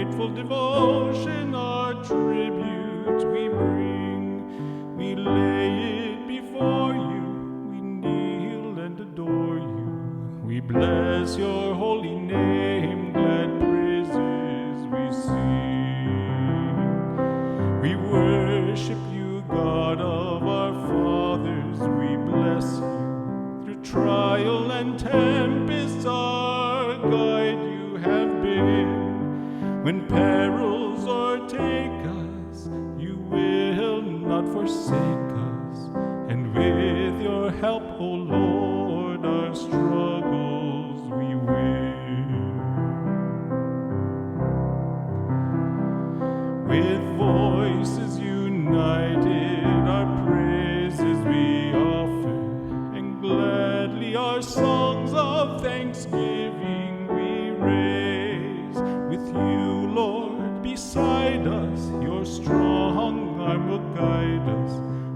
grateful devotion, our tribute we bring. We lay it before you, we kneel and adore you. We bless your holy name, glad praises we sing. We worship you, God of our fathers, we bless you. Through trial and tempest, our guide you have been. When perils o'ertake us, you will not forsake us. And with your help, O Lord, our struggles we win. With voices united, our praises we offer, and gladly our songs of thanksgiving we raise. With you, Lord, beside us, your strong arm will guide us.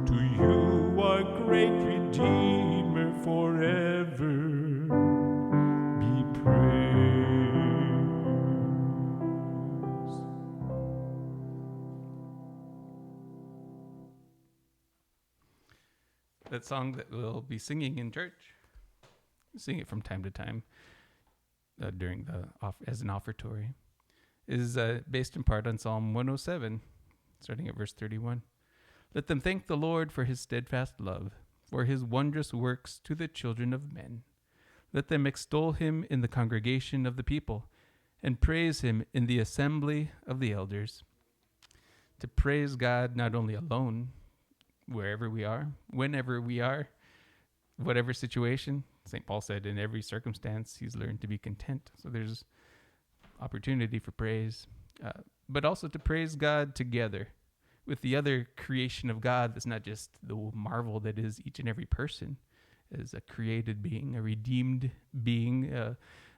To you, our great Redeemer, forever be praised. That song that we'll be singing in church, sing it from time to time during as an offertory, is based in part on Psalm 107, starting at verse 31. Let them thank the Lord for his steadfast love, for his wondrous works to the children of men. Let them extol him in the congregation of the people, and praise him in the assembly of the elders. To praise God not only alone, wherever we are, whenever we are, whatever situation. St. Paul said in every circumstance he's learned to be content. So there's opportunity for praise, but also to praise God together with the other creation of God that's not just the marvel that is each and every person as a created being, a redeemed being,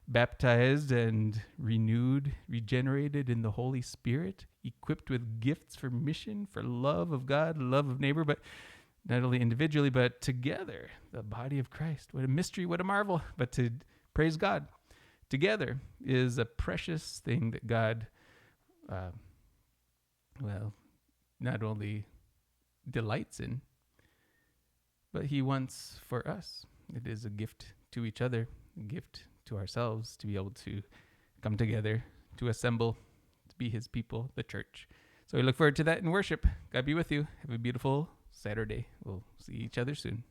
baptized and renewed, regenerated in the Holy Spirit, equipped with gifts for mission, for love of God, love of neighbor, but not only individually, but together, the body of Christ. What a mystery, what a marvel. But to praise God together is a precious thing that God, not only delights in, but he wants for us. It is a gift to each other, a gift to ourselves to be able to come together, to assemble, to be his people, the church. So we look forward to that in worship. God be with you. Have a beautiful Saturday. We'll see each other soon.